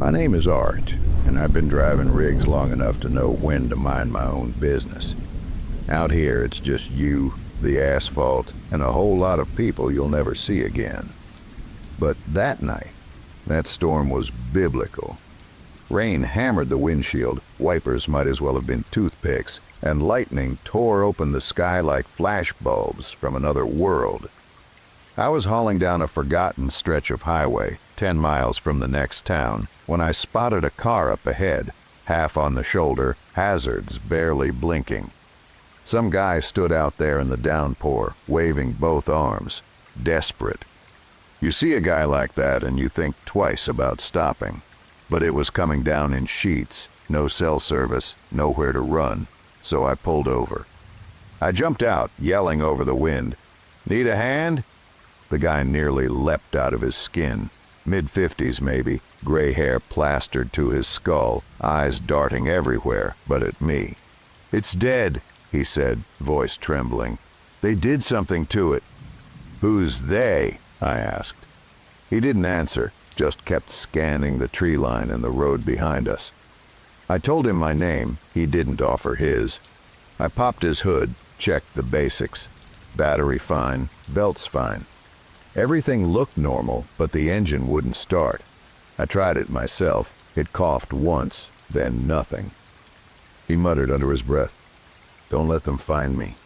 My name is Art, and I've been driving rigs long enough to know when to mind my own business. Out here, it's just you, the asphalt, and a whole lot of people you'll never see again. But that night, that storm was biblical. Rain hammered the windshield, wipers might as well have been toothpicks, and lightning tore open the sky like flash bulbs from another world. I was hauling down a forgotten stretch of highway, 10 miles from the next town, when I spotted a car up ahead, half on the shoulder, hazards barely blinking. Some guy stood out there in the downpour, waving both arms, desperate. You see a guy like that and you think twice about stopping. But it was coming down in sheets, no cell service, nowhere to run, so I pulled over. I jumped out, yelling over the wind, "Need a hand?" The guy nearly leapt out of his skin. Mid-50s maybe, gray hair plastered to his skull, eyes darting everywhere but at me. "It's dead," he said, voice trembling. "They did something to it." "Who's they?" I asked. He didn't answer, just kept scanning the tree line and the road behind us. I told him my name. He didn't offer his. I popped his hood, checked the basics. Battery fine, belts fine. Everything looked normal, but the engine wouldn't start. I tried it myself. It coughed once, then nothing. He muttered under his breath, "Don't let them find me."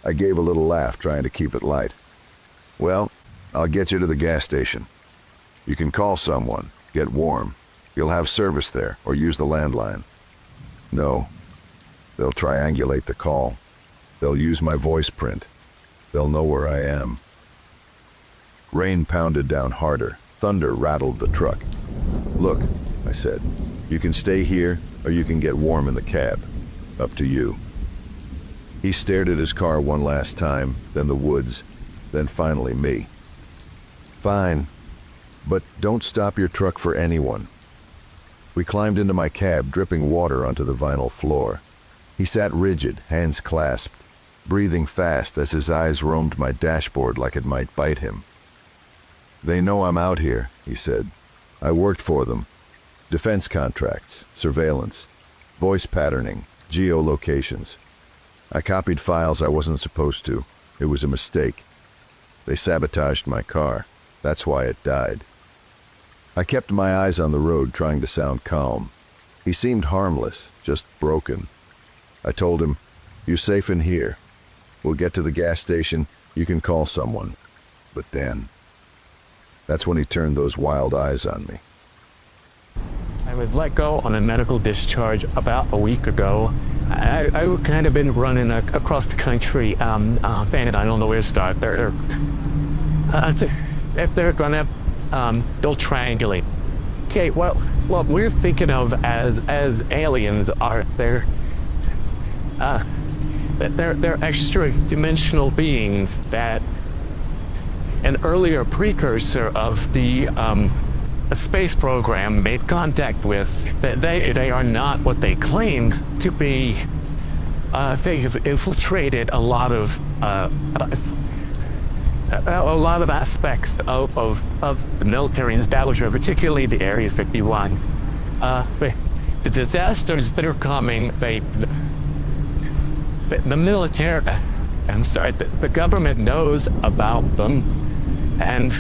I gave a little laugh, trying to keep it light. "Well, I'll get you to the gas station. You can call someone, get warm. You'll have service there, or use the landline." "No. They'll triangulate the call. They'll use my voice print. They'll know where I am." Rain pounded down harder. Thunder rattled the truck. "Look," I said, "you can stay here, or you can get warm in the cab. Up to you." He stared at his car one last time, then the woods, then finally me. "Fine, but don't stop your truck for anyone." We climbed into my cab, dripping water onto the vinyl floor. He sat rigid, hands clasped, breathing fast as his eyes roamed my dashboard like it might bite him. "They know I'm out here," he said. "I worked for them. Defense contracts, surveillance, voice patterning, geolocations. I copied files I wasn't supposed to. It was a mistake. They sabotaged my car. That's why it died." I kept my eyes on the road, trying to sound calm. He seemed harmless, just broken. I told him, "You're safe in here. We'll get to the gas station. You can call someone." But then, that's when he turned those wild eyes on me. I was let go on a medical discharge about a week ago. I kind of been running across the country. Fan, I don't know where to start. If they're gonna, they'll triangulate. Okay, well, what we're thinking of as aliens are they're extra-dimensional beings that an earlier precursor of the space program made contact with. That they are not what they claim to be. They have infiltrated a lot of aspects of the military establishment, particularly the Area 51. The disasters that are coming, the military, the government knows about them, and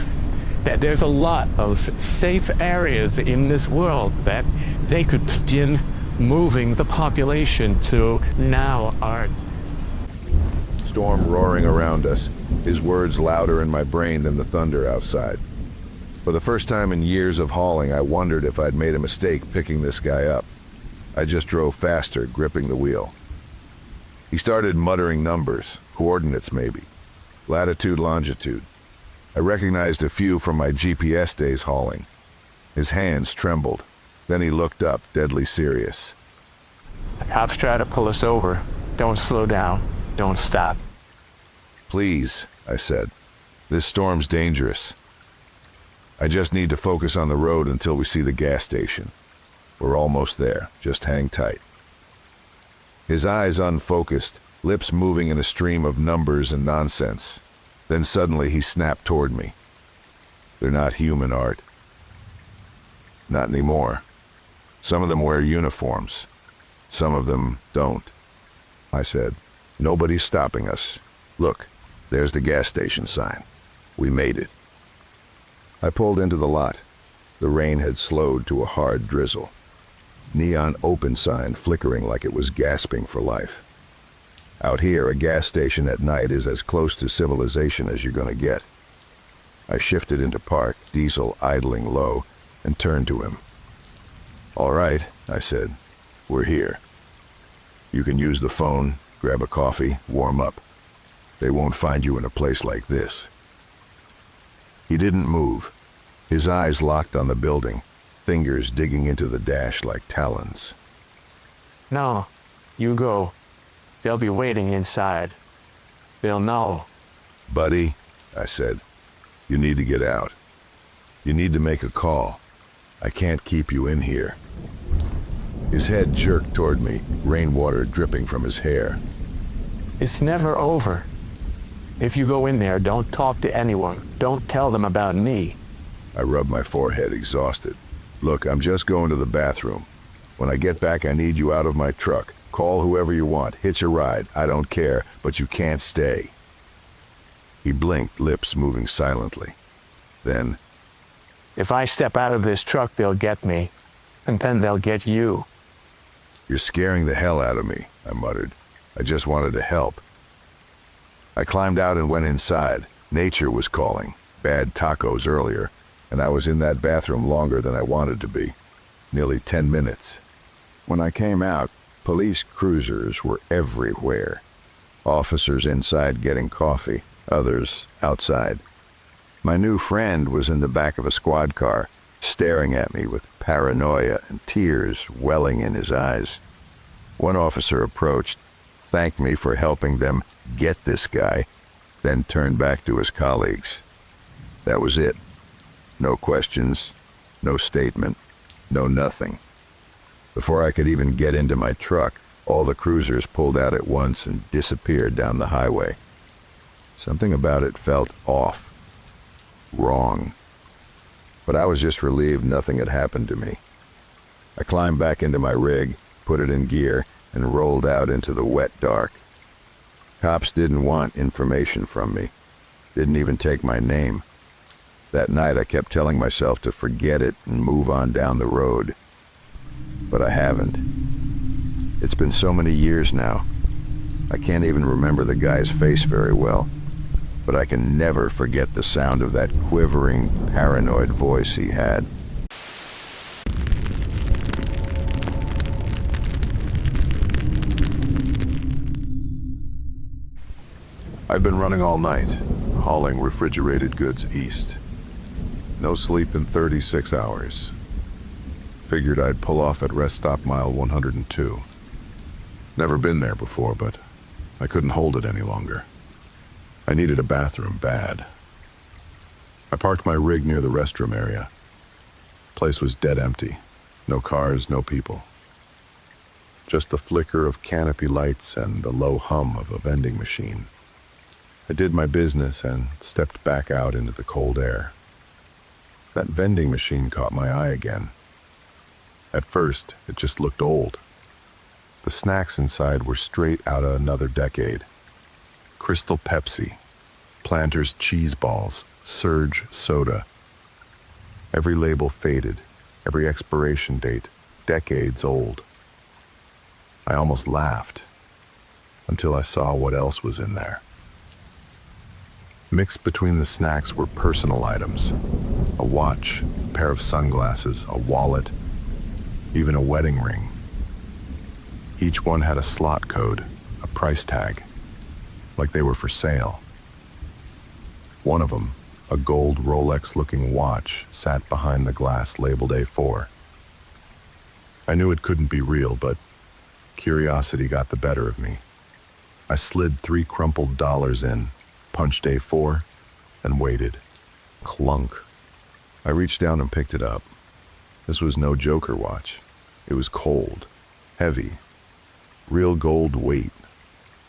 that there's a lot of safe areas in this world that they could begin moving the population to. Now are Storm roaring around us, his words louder in my brain than the thunder outside. For the first time in years of hauling, I wondered if I'd made a mistake picking this guy up. I just drove faster, gripping the wheel. He started muttering numbers, coordinates maybe, latitude, longitude. I recognized a few from my GPS days hauling. His hands trembled. Then he looked up, deadly serious. the cops try to pull us over. Don't slow down. Don't stop. "Please," I said. "This storm's dangerous. I just need to focus on the road until we see the gas station. We're almost there. Just hang tight." His eyes unfocused, lips moving in a stream of numbers and nonsense. Then suddenly he snapped toward me. "They're not human, Art. Not anymore. Some of them wear uniforms. Some of them don't. I said, "Nobody's stopping us. Look, there's the gas station sign. We made it." I pulled into the lot. The rain had slowed to a hard drizzle. Neon open sign flickering like it was gasping for life. Out here, a gas station at night is as close to civilization as you're gonna get. I shifted into park, diesel idling low, and turned to him. "All right," I said, "we're here. You can use the phone, grab a coffee, warm up. They won't find you in a place like this." He didn't move. His eyes locked on the building, fingers digging into the dash like talons. No, you go. They'll be waiting inside. They'll know. "Buddy," I said, "you need to get out. You need to make a call. I can't keep you in here." His head jerked toward me, rainwater dripping from his hair. It's never over. If you go in there, don't talk to anyone. Don't tell them about me. I rubbed my forehead, exhausted. "Look, I'm just going to the bathroom. When I get back, I need you out of my truck. Call whoever you want. Hitch a ride. I don't care, but you can't stay." He blinked, lips moving silently. Then, If I step out of this truck, they'll get me. And then they'll get you. "You're scaring the hell out of me," I muttered. "I just wanted to help." I climbed out and went inside. Nature was calling. Bad tacos earlier, and I was in that bathroom longer than I wanted to be. Nearly 10 minutes. When I came out, police cruisers were everywhere. Officers inside getting coffee, others outside. My new friend was in the back of a squad car, staring at me with paranoia and tears welling in his eyes. One officer approached, thanked me for helping them get this guy, then turned back to his colleagues. That was it. No questions, no statement, no nothing. Before I could even get into my truck, all the cruisers pulled out at once and disappeared down the highway. Something about it felt off. Wrong. But I was just relieved nothing had happened to me. I climbed back into my rig, put it in gear, and rolled out into the wet dark. Cops didn't want information from me. Didn't even take my name. That night I kept telling myself to forget it and move on down the road. But I haven't. It's been so many years now. I can't even remember the guy's face very well. But I can never forget the sound of that quivering, paranoid voice he had. I'd been running all night, hauling refrigerated goods east. No sleep in 36 hours. Figured I'd pull off at rest stop mile 102. Never been there before, but I couldn't hold it any longer. I needed a bathroom bad. I parked my rig near the restroom area. Place was dead empty. No cars, no people. Just the flicker of canopy lights and the low hum of a vending machine. I did my business and stepped back out into the cold air. That vending machine caught my eye again. At first, it just looked old. The snacks inside were straight out of another decade. Crystal Pepsi, Planters cheese balls, Surge soda. Every label faded, every expiration date decades old. I almost laughed until I saw what else was in there. Mixed between the snacks were personal items. A watch, a pair of sunglasses, a wallet, even a wedding ring. Each one had a slot code, a price tag, like they were for sale. One of them, a gold Rolex-looking watch, sat behind the glass labeled A4. I knew it couldn't be real, but curiosity got the better of me. I slid 3 crumpled dollars in, punched A4, and waited. Clunk. I reached down and picked it up. This was no Joker watch. It was cold, heavy, real gold weight.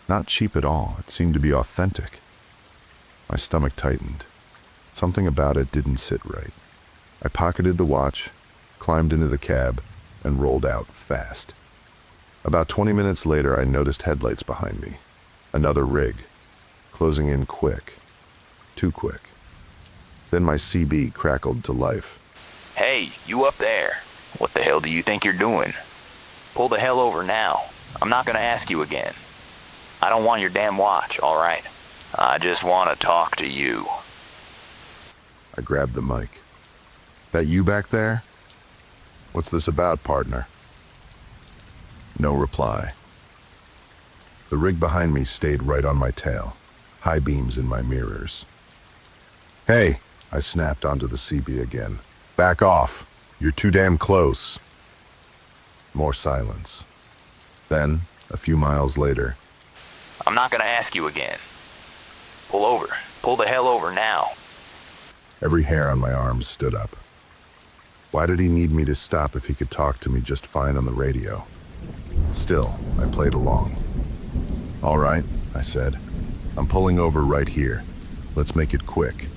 Not cheap at all. It seemed to be authentic. My stomach tightened. Something about it didn't sit right. I pocketed the watch, climbed into the cab, and rolled out fast. About 20 minutes later, I noticed headlights behind me. Another rig, closing in quick. Too quick. Then my CB crackled to life. Hey, you up there. What the hell do you think you're doing? Pull the hell over now. I'm not gonna ask you again. I don't want your damn watch, alright? I just want to talk to you. I grabbed the mic. That you back there? What's this about, partner? No reply. The rig behind me stayed right on my tail, high beams in my mirrors. Hey, I snapped onto the CB again. Back off. You're too damn close. More silence. Then, a few miles later, I'm not gonna ask you again. Pull over. Pull the hell over now. every hair on my arms stood up. Why did he need me to stop if he could talk to me just fine on the radio? Still, I played along. All right, I said. I'm pulling over right here. Let's make it quick.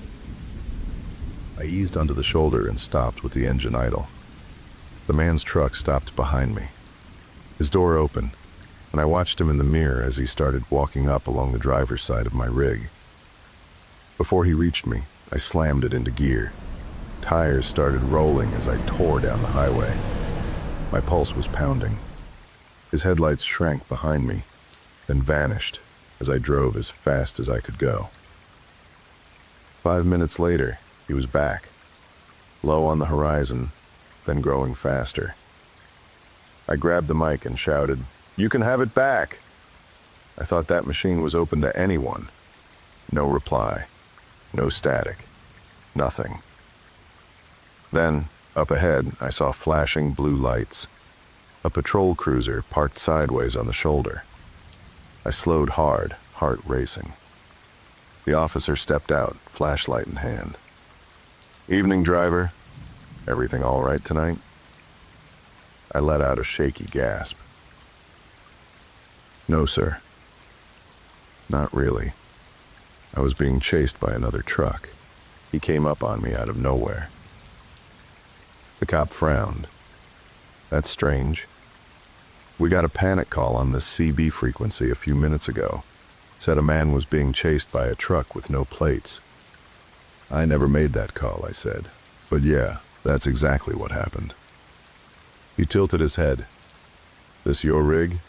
I eased onto the shoulder and stopped with the engine idle. The man's truck stopped behind me. His door opened, and I watched him in the mirror as he started walking up along the driver's side of my rig. Before he reached me, I slammed it into gear. Tires started rolling as I tore down the highway. My pulse was pounding. His headlights shrank behind me, then vanished as I drove as fast as I could go. 5 minutes later, he was back, low on the horizon, then growing faster. I grabbed the mic and shouted, "You can have it back!" I thought that machine was open to anyone. No reply, no static, nothing. Then, up ahead, I saw flashing blue lights. A patrol cruiser parked sideways on the shoulder. I slowed hard, heart racing. The officer stepped out, flashlight in hand. "Evening, driver. Everything all right tonight?" I let out a shaky gasp. "No, sir. Not really. I was being chased by another truck. He came up on me out of nowhere." The cop frowned. "That's strange. We got a panic call on this CB frequency a few minutes ago. Said a man was being chased by a truck with no plates." "I never made that call," I said. "But yeah, that's exactly what happened." He tilted his head. "This your rig?"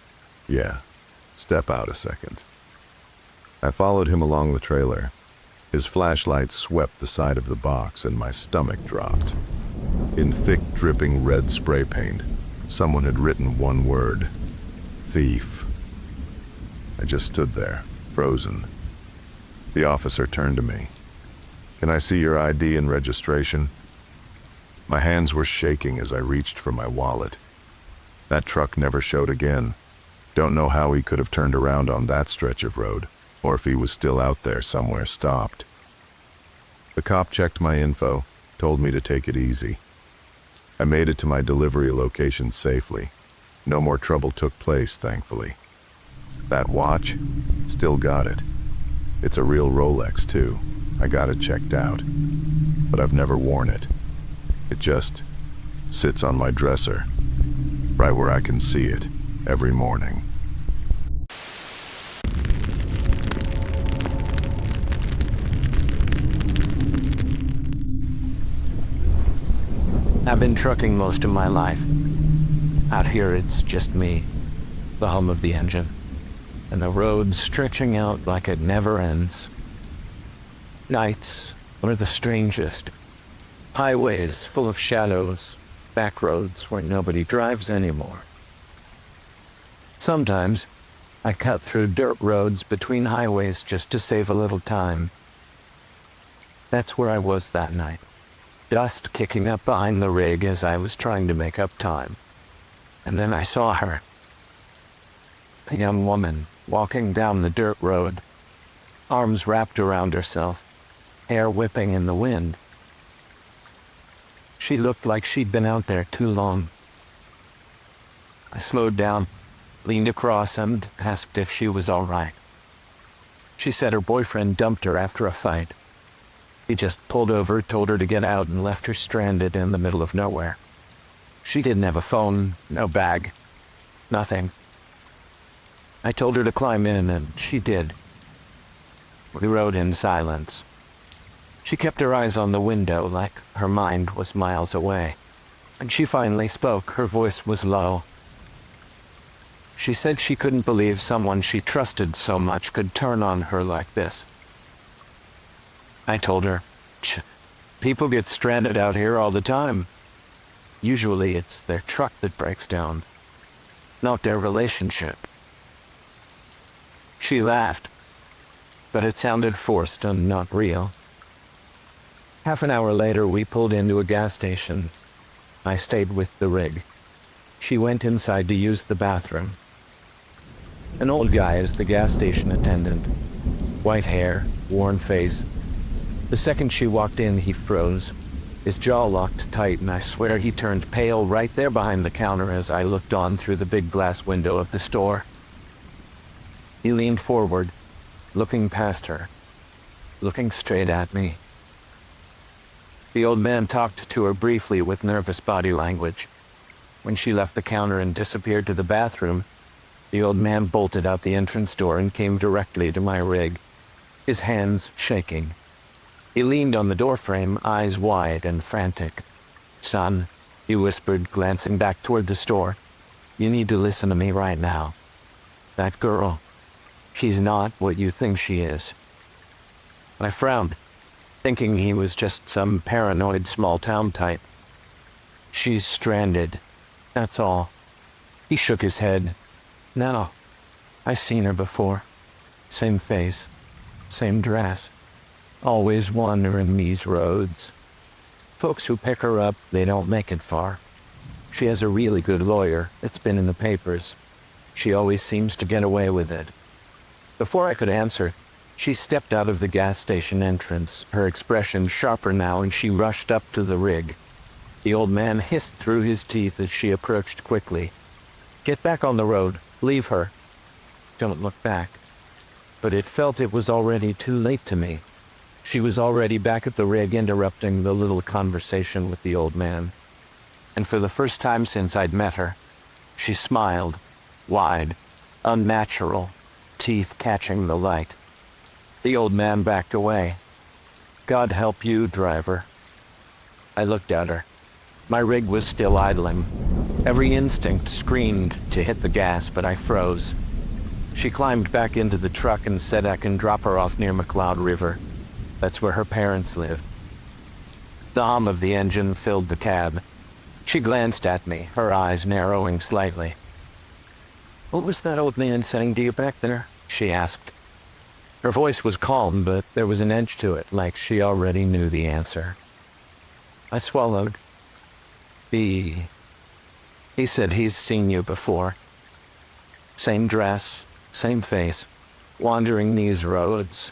"Yeah. Step out a second." I followed him along the trailer. His flashlight swept the side of the box and my stomach dropped. In thick, dripping red spray paint, someone had written one word: thief. I just stood there, frozen. The officer turned to me. "Can I see your ID and registration?" My hands were shaking as I reached for my wallet. That truck never showed again. Don't know how he could have turned around on that stretch of road, or if he was still out there somewhere stopped. The cop checked my info, told me to take it easy. I made it to my delivery location safely. No more trouble took place, thankfully. That watch, still got it. It's a real Rolex, too. I got it checked out. But I've never worn it. It just sits on my dresser, right where I can see it every morning. I've been trucking most of my life. Out here, it's just me, the hum of the engine, and the road stretching out like it never ends. Nights are the strangest. Highways full of shadows, back roads where nobody drives anymore. Sometimes, I cut through dirt roads between highways just to save a little time. That's where I was that night. Dust kicking up behind the rig as I was trying to make up time. And then I saw her. A young woman walking down the dirt road, arms wrapped around herself, hair whipping in the wind. She looked like she'd been out there too long. I slowed down, leaned across and asked if she was all right. She said her boyfriend dumped her after a fight. He just pulled over, told her to get out, and left her stranded in the middle of nowhere. She didn't have a phone, no bag, nothing. I told her to climb in, and she did. We rode in silence. She kept her eyes on the window like her mind was miles away. And she finally spoke. Her voice was low. She said she couldn't believe someone she trusted so much could turn on her like this. I told her, people get stranded out here all the time. Usually it's their truck that breaks down, not their relationship. She laughed, but it sounded forced and not real. Half an hour later, we pulled into a gas station. I stayed with the rig. She went inside to use the bathroom. An old guy is the gas station attendant. White hair, worn face. The second she walked in, he froze. His jaw locked tight, and I swear he turned pale right there behind the counter as I looked on through the big glass window of the store. He leaned forward, looking past her, looking straight at me. The old man talked to her briefly with nervous body language. When she left the counter and disappeared to the bathroom, the old man bolted out the entrance door and came directly to my rig, his hands shaking. He leaned on the doorframe, eyes wide and frantic. "Son," he whispered, glancing back toward the store, "you need to listen to me right now. That girl, she's not what you think she is." I frowned, thinking he was just some paranoid small-town type. "She's stranded, that's all." He shook his head. "No, I've seen her before. Same face, same dress. Always wandering these roads. Folks who pick her up, they don't make it far. She has a really good lawyer. It's been in the papers. She always seems to get away with it." Before I could answer, she stepped out of the gas station entrance, her expression sharper now, and she rushed up to the rig. The old man hissed through his teeth as she approached quickly. "Get back on the road. Leave her. Don't look back." But it felt it was already too late to me. She was already back at the rig, interrupting the little conversation with the old man. And for the first time since I'd met her, she smiled, wide, unnatural, teeth catching the light. The old man backed away. "God help you, driver." I looked at her. My rig was still idling. Every instinct screamed to hit the gas, but I froze. She climbed back into the truck and said I can drop her off near McLeod River. That's where her parents live. The hum of the engine filled the cab. She glanced at me, her eyes narrowing slightly. "What was that old man saying to you back there?" she asked. Her voice was calm, but there was an edge to it, like she already knew the answer. I swallowed. He said he's seen you before. Same dress, same face, wandering these roads.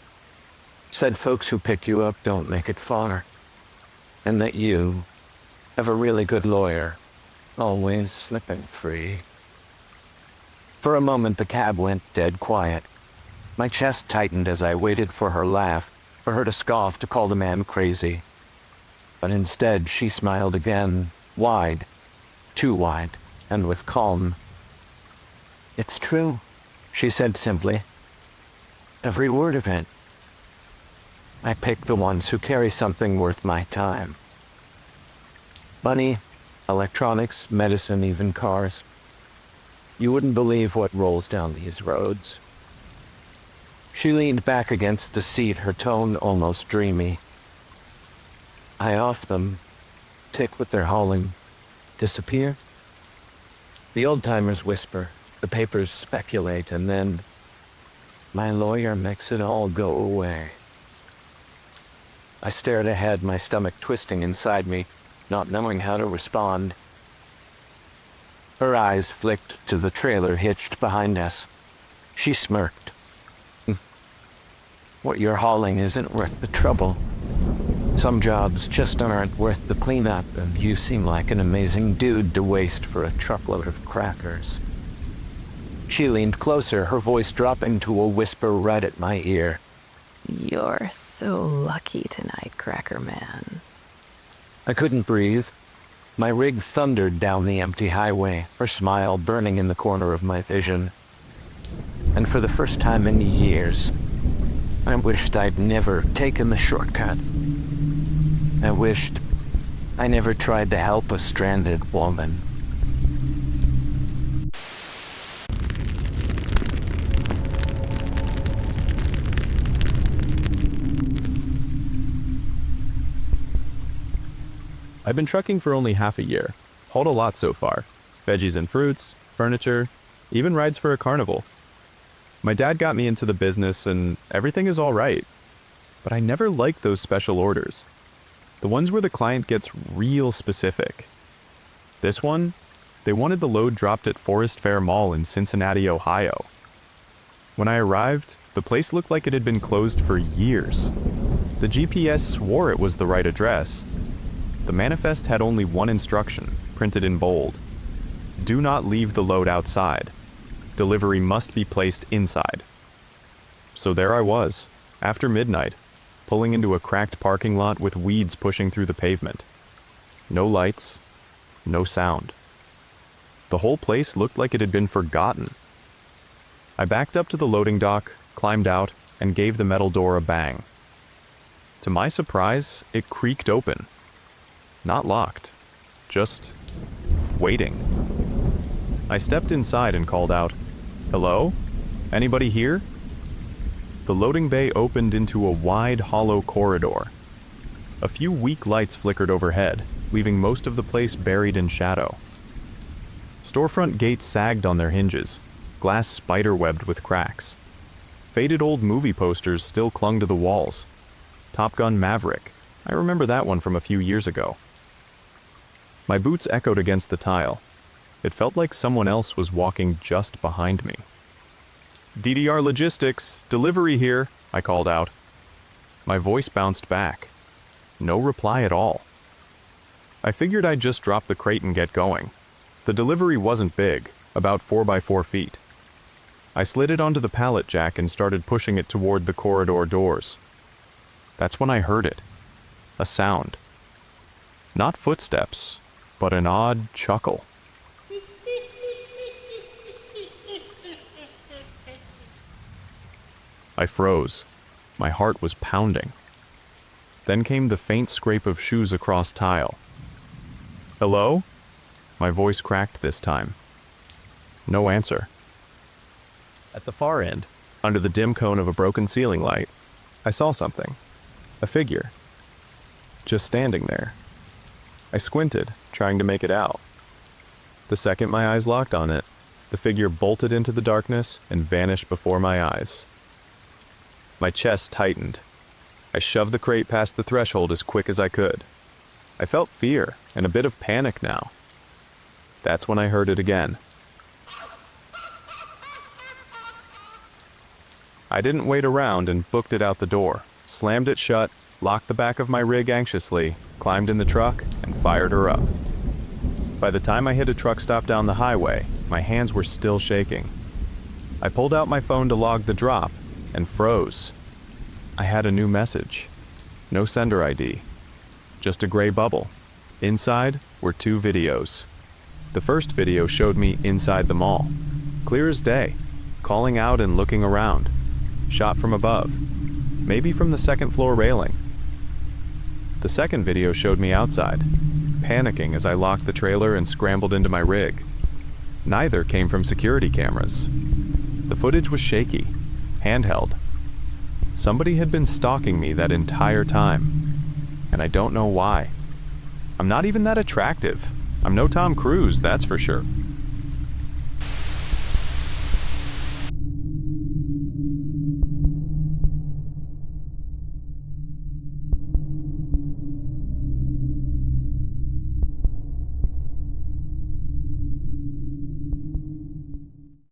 Said folks who pick you up don't make it far. And that you have a really good lawyer, always slipping free. For a moment the cab went dead quiet. My chest tightened as I waited for her laugh, for her to scoff, to call the man crazy. But instead she smiled again, wide, too wide, and with calm. "It's true," she said simply. "Every word of it. I pick the ones who carry something worth my time. Money, electronics, medicine, even cars. You wouldn't believe what rolls down these roads." She leaned back against the seat, her tone almost dreamy. "I off them, take what they're hauling, disappear. The old-timers whisper, the papers speculate, and then my lawyer makes it all go away." I stared ahead, my stomach twisting inside me, not knowing how to respond. Her eyes flicked to the trailer hitched behind us. She smirked. "What you're hauling isn't worth the trouble. Some jobs just aren't worth the cleanup, and you seem like an amazing dude to waste for a truckload of crackers." She leaned closer, her voice dropping to a whisper right at my ear. "You're so lucky tonight, Cracker Man." I couldn't breathe. My rig thundered down the empty highway, her smile burning in the corner of my vision. And for the first time in years, I wished I'd never taken the shortcut. I wished I never tried to help a stranded woman. I've been trucking for only half a year. Hauled a lot so far. Veggies and fruits, furniture, even rides for a carnival. My dad got me into the business and everything is all right. But I never liked those special orders. The ones where the client gets real specific. This one, they wanted the load dropped at Forest Fair Mall in Cincinnati, Ohio. When I arrived, the place looked like it had been closed for years. The GPS swore it was the right address. The manifest had only one instruction, printed in bold. Do not leave the load outside. Delivery must be placed inside. So there I was, after midnight, pulling into a cracked parking lot with weeds pushing through the pavement. No lights, no sound. The whole place looked like it had been forgotten. I backed up to the loading dock, climbed out, and gave the metal door a bang. To my surprise, it creaked open. Not locked, just waiting. I stepped inside and called out, "Hello? Anybody here?" The loading bay opened into a wide, hollow corridor. A few weak lights flickered overhead, leaving most of the place buried in shadow. Storefront gates sagged on their hinges, glass spider-webbed with cracks. Faded old movie posters still clung to the walls. Top Gun Maverick. I remember that one from a few years ago. My boots echoed against the tile. It felt like someone else was walking just behind me. "DDR Logistics, delivery here," I called out. My voice bounced back. No reply at all. I figured I'd just drop the crate and get going. The delivery wasn't big, about 4 by 4 feet. I slid it onto the pallet jack and started pushing it toward the corridor doors. That's when I heard it. A sound. Not footsteps, but an odd chuckle. I froze. My heart was pounding. Then came the faint scrape of shoes across tile. "Hello?" My voice cracked this time. No answer. At the far end, under the dim cone of a broken ceiling light, I saw something. A figure. Just standing there. I squinted, trying to make it out. The second my eyes locked on it, the figure bolted into the darkness and vanished before my eyes. My chest tightened. I shoved the crate past the threshold as quick as I could. I felt fear and a bit of panic now. That's when I heard it again. I didn't wait around and booked it out the door, slammed it shut, locked the back of my rig anxiously, climbed in the truck, and fired her up. By the time I hit a truck stop down the highway, my hands were still shaking. I pulled out my phone to log the drop, and froze. I had a new message. No sender ID. Just a gray bubble. Inside were 2 videos. The first video showed me inside the mall. Clear as day. Calling out and looking around. Shot from above. Maybe from the second floor railing. The second video showed me outside, panicking as I locked the trailer and scrambled into my rig. Neither came from security cameras. The footage was shaky, handheld. Somebody had been stalking me that entire time, and I don't know why. I'm not even that attractive. I'm no Tom Cruise, that's for sure.